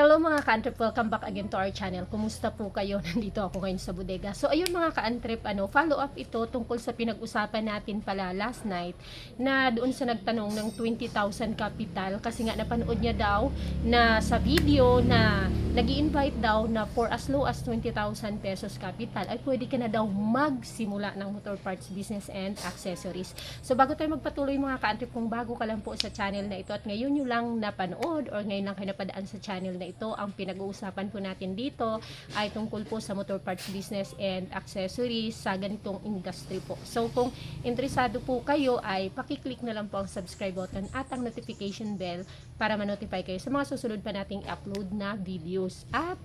Hello mga ka-antrip, welcome back again to our channel. Kumusta po kayo? Nandito ako ngayon sa bodega. So ayun mga ka-antrip, follow up ito tungkol sa pinag-usapan natin pala last night na doon sa nagtanong ng 20,000 capital kasi nga napanood niya daw na sa video na nag-i-invite daw na for as low as 20,000 pesos capital ay pwede ka na daw magsimula ng motor parts business and accessories. So bago tayo magpatuloy mga ka-antrip, kung bago ka lang po sa channel na ito at ngayon nyo lang napanood or ngayon lang kayo napadaan sa channel na ito, ang pinag-uusapan po natin dito ay tungkol po sa motor parts business and accessories sa ganitong industry po. So kung interesado po kayo ay pakiclick na lang po ang subscribe button at ang notification bell para ma-notify kayo sa mga susunod pa nating upload na videos. At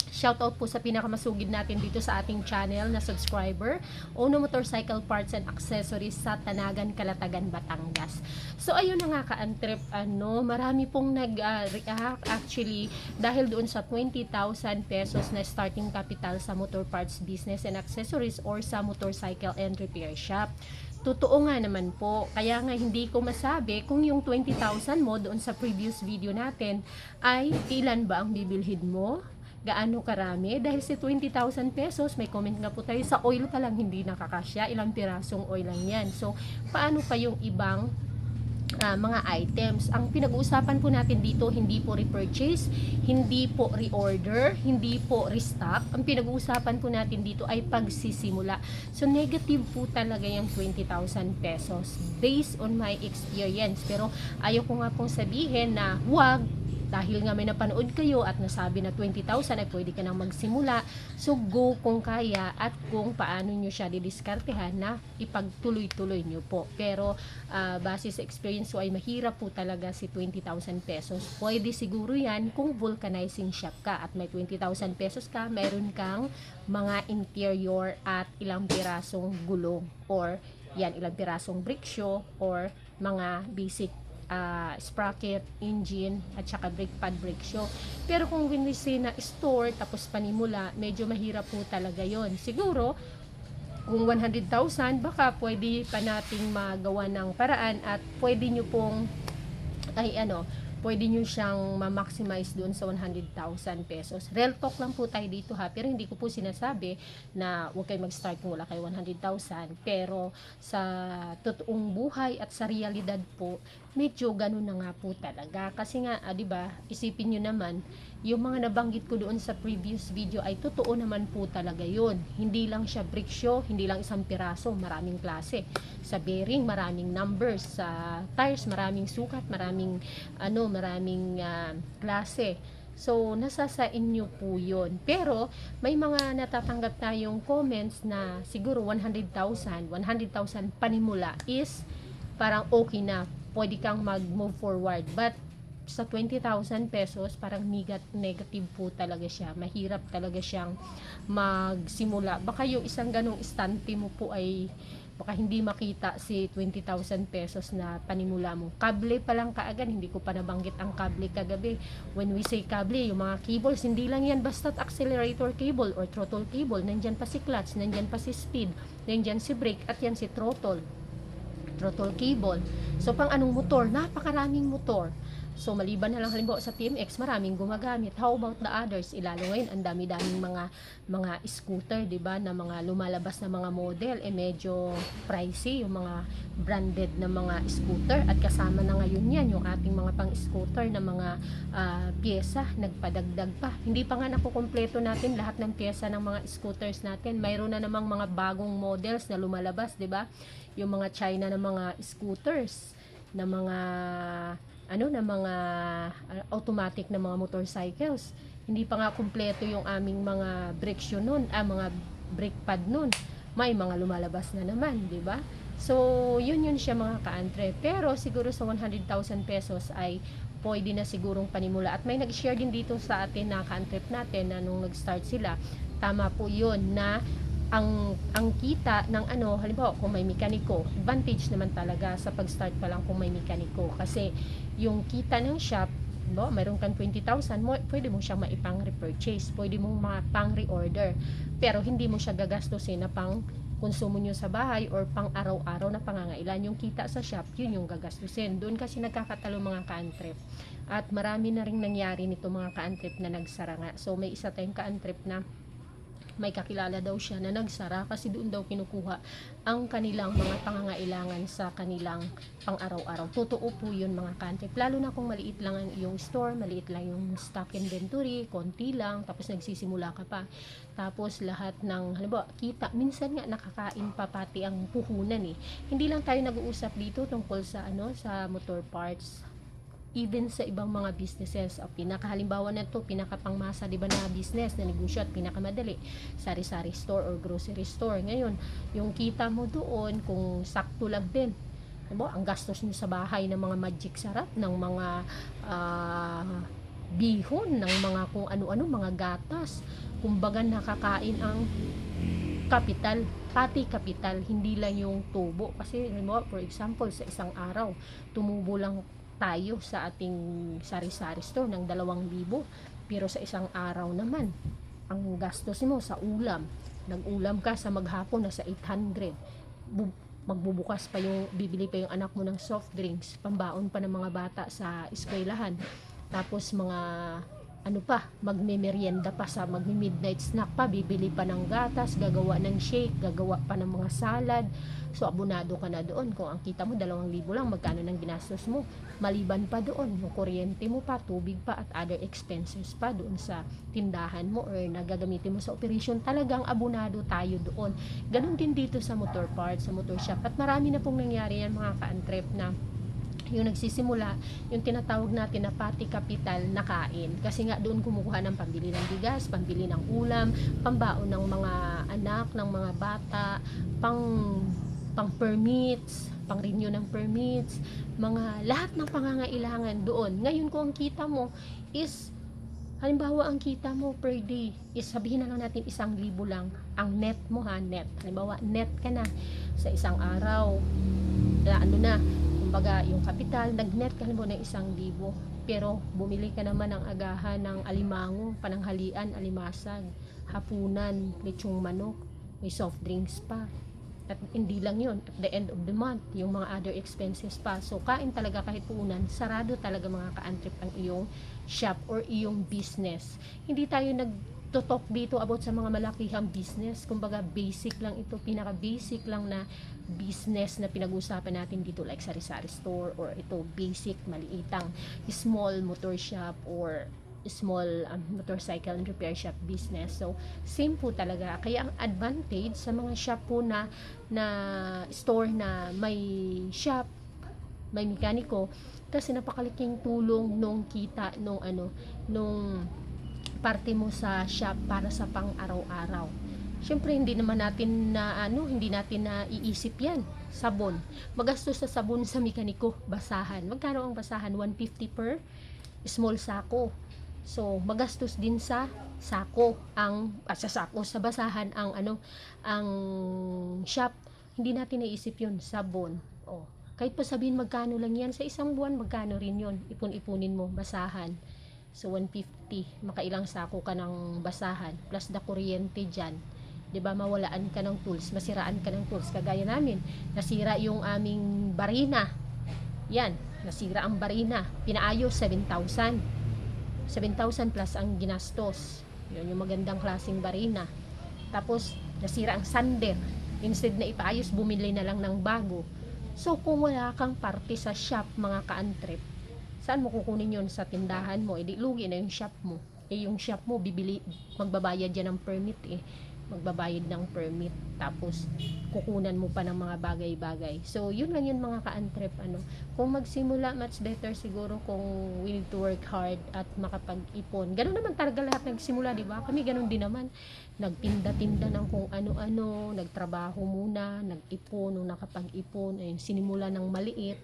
shoutout po sa pinakamasugid natin dito sa ating channel na subscriber, Ono Motorcycle Parts and Accessories sa Tanagan, Calatagan, Batangas. So ayun na nga ka-antrip, marami pong nag-react actually dahil doon sa 20,000 pesos na starting capital sa motor parts business and accessories or sa motorcycle and repair shop. Totoo nga naman po, kaya nga hindi ko masabi kung yung 20,000 mo doon sa previous video natin ay ilan ba ang bibilhin mo, gaano karami, dahil si 20,000 pesos, may comment nga po tayo, sa oil pa lang hindi nakakasya, ilang pirasong oil lang yan. So, paano pa yung ibang mga items? Ang pinag-uusapan po natin dito, hindi po repurchase, hindi po reorder, hindi po restock. Ang pinag-uusapan po natin dito ay pagsisimula. So, negative po talaga yung 20,000 pesos based on my experience. Pero, ayaw ko nga pong sabihin na wag, dahil nga may napanood kayo at nasabi na 20,000 ay pwede ka nang magsimula. So go kung kaya at kung paano nyo siya didiskartehan na ipagtuloy-tuloy nyo po. Pero base sa experience ko ay mahirap po talaga si 20,000 pesos. Pwede siguro yan kung vulcanizing shop ka at may 20,000 pesos ka, mayroon kang mga interior at ilang pirasong gulong or yan, ilang pirasong brick show or mga basic sprocket, engine, at saka brake pad, brake show. Pero kung when we say na store, tapos panimula, medyo mahirap po talaga yon. Siguro, kung 100,000, baka pwede pa nating magawa ng paraan at pwede nyo pong, pwede nyo siyang ma-maximize doon sa 100,000 pesos. Real talk lang po tayo dito ha, pero hindi ko po sinasabi na huwag kayo mag-start kung wala kayo 100,000. Pero sa totoong buhay at sa realidad po, medyo ganun na nga po talaga. Kasi nga, di ba, isipin nyo naman, yung mga nabanggit ko doon sa previous video ay totoo naman po talaga yun. Hindi lang siya brick show, hindi lang isang piraso, maraming klase. Sa bearing, maraming numbers. Sa tires, maraming sukat, maraming klase. So, nasa sa inyo po yun. Pero, may mga natatanggap tayong comments na siguro 100,000 panimula is parang okay na. Pwede kang mag-move forward. But, sa 20,000 pesos, parang negative po talaga siya. Mahirap talaga siyang magsimula. Baka yung isang ganong istante mo po ay baka hindi makita si 20,000 pesos na panimula mo. Kable pa lang kaagad, hindi ko pa nabanggit ang kable kagabi. When we say kable, yung mga cables, hindi lang yan basta't accelerator cable or throttle cable. Nandyan pa si clutch, nandyan pa si speed, nandyan si brake, at yan si throttle cable. So pang anong motor? Napakaraming motor. So maliban na lang halimbawa sa TMX, maraming gumagamit. How about the others? Ilalo ngayon ang dami-daming mga scooter, 'di ba, na mga lumalabas na mga model, medyo pricey yung mga branded na mga scooter at kasama na ngayon yan yung ating mga pang-scooter na mga pyesa, nagpadagdag pa. Hindi pa nga nakukumpleto natin lahat ng pyesa ng mga scooters natin. Mayroon na namang mga bagong models na lumalabas, 'di ba? Yung mga China na mga scooters, na mga automatic na mga motorcycles. Hindi pa nga kumpleto yung aming mga brake shoe nun, mga brake pad nun. May mga lumalabas na naman, 'di ba? So, yun siya mga ka-antre. Pero siguro sa 100,000 pesos ay pwede na sigurong panimula. At may nag-share din dito sa atin na ka-antrep natin na nung nag-start sila, tama po yun na ang kita ng halimbawa kung may mekaniko, advantage naman talaga sa pag-start pa lang kung may mekaniko, kasi yung kita ng shop, mayroon kang 20,000, pwede mo siyang maipang repurchase, pwede mong pang reorder, pero hindi mo siya gagastusin na pang konsumo nyo sa bahay or pang araw-araw na pangangailan. Yung kita sa shop, yun yung gagastusin. Doon kasi nagkakatalo mga ka-antrep. At marami na rin nangyari nito mga ka-antrep na nagsara nga. So may isa tayong ka-antrep na may kakilala daw siya na nagsara kasi doon daw kinukuha ang kanilang mga pangangailangan sa kanilang pang-araw-araw. Totoo po yun mga ka-antrep. Lalo na kung maliit lang ang iyong store, maliit lang yung stock inventory, konti lang, tapos nagsisimula ka pa. Tapos lahat ng, halimbawa, kita, minsan nga nakakain pa pati ang puhunan eh. Hindi lang tayo nag-uusap dito tungkol sa sa motor parts, even sa ibang mga businesses. Pinakahalimbawa na to, pinakapangmasa, di ba, na business na negosyo at pinakamadali, sari-sari store or grocery store. Ngayon, yung kita mo doon, kung sakto lang din, diba, ang gastos nyo sa bahay ng mga magic sarap, ng mga bihon, ng mga kung ano-ano, mga gatas, kumbaga nakakain ang kapital, pati kapital, hindi lang yung tubo. Kasi, for example, sa isang araw, tumubo lang tayo sa ating sari-sari store ng 2,000, pero sa isang araw naman ang gastos mo sa ulam, nag-ulam ka sa maghapon na sa 800, magbubukas pa yung, bibili pa yung anak mo ng soft drinks, pambaon pa ng mga bata sa eskwelahan, tapos mga magme-merienda pa, sa magme-midnight snack pa, bibili pa ng gatas, gagawa ng shake, gagawa pa ng mga salad. So abonado ka na doon. Kung ang kita mo 2,000 lang, magkano ng ginastos mo, maliban pa doon yung kuryente mo pa, tubig pa, at other expenses pa doon sa tindahan mo or nagagamitin mo sa operation. Talagang abonado tayo doon. Ganon din dito sa motor parts, sa motor shop, at marami na pong nangyari yan mga ka-antrep, na yung nagsisimula, yung tinatawag natin na pati kapital na kain. Kasi nga doon kumukuha ng pambili ng bigas, pambili ng ulam, pambaon ng mga anak, ng mga bata, pang permits, pang renew ng permits, mga lahat ng pangangailangan doon. Ngayon kung ang kita mo is, halimbawa ang kita mo per day is, sabihin na lang natin 1,000 lang ang net mo, net. Halimbawa net ka na sa isang araw, na kumbaga yung kapital, nag-net ka naman ng 1,000, pero bumili ka naman ng agahan ng alimango, pananghalian, alimasag, hapunan, lechong manok, may soft drinks pa. At hindi lang yun, at the end of the month, yung mga other expenses pa. So kain talaga kahit puunan, sarado talaga mga ka-antrep ang iyong shop or iyong business. Hindi tayo nagtotalk dito about sa mga malakihang business. Kumbaga basic lang ito, pinaka basic lang na business na pinag-usapan natin dito, like sari-sari store, or ito basic maliitang small motor shop or small motorcycle and repair shop business. So same po talaga. Kaya ang advantage sa mga shop po na store na may shop, may mekaniko, kasi napakalaking tulong nung kita nung parte mo sa shop para sa pang araw-araw. Syempre hindi naman natin hindi natin na iisip yan. Sabon, magastos sa sabon sa mekaniko, basahan. Magkano ang basahan? 150 per small sako. So magastos din sa sako sa basahan ang shop. Hindi natin naisip yun, sabon. Kahit pa sabihin magkano lang yan, sa isang buwan magkano rin yun, ipon-ipunin mo, basahan. So 150, makailang sako ka ng basahan, plus the kuryente dyan. 'Di ba, mawalaan ka ng tools, masiraan ka ng tools. Kagaya namin, nasira yung aming barina. Yan, nasira ang barina. Pinaayos 7,000 plus ang ginastos. Yun yung magandang klaseng barina. Tapos nasira ang sander. Instead na ipaayos, bumili na lang ng bago. So kung wala kang parte sa shop mga ka-antrep, saan mo kukunin yun? Sa tindahan mo, edi lugi na yung shop mo. Yung shop mo, magbabayad yan ng permit magbabayad ng permit, tapos kukunan mo pa ng mga bagay-bagay. So yun lang yun mga ka-antrep. Kung magsimula, much better siguro kung we need to work hard at makapag-ipon. Ganun naman talaga lahat nagsimula, di ba? Kami ganun din naman, nagtinda-tinda ng kung ano-ano, nagtrabaho muna, nag-ipon, nung nakapag-ipon, sinimula ng maliit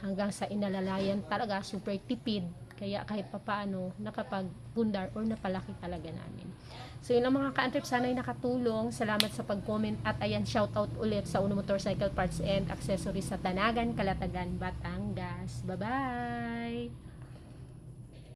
hanggang sa inalalayan talaga, super tipid. Kaya kahit papaano, nakapag-pundar or napalaki talaga namin. So yun ang mga ka-antrep, sana'y nakatulong. Salamat sa pag-comment. At ayan, shoutout ulit sa Uno Motorcycle Parts and Accessories sa Tanagan, Calatagan, Batangas. Bye-bye!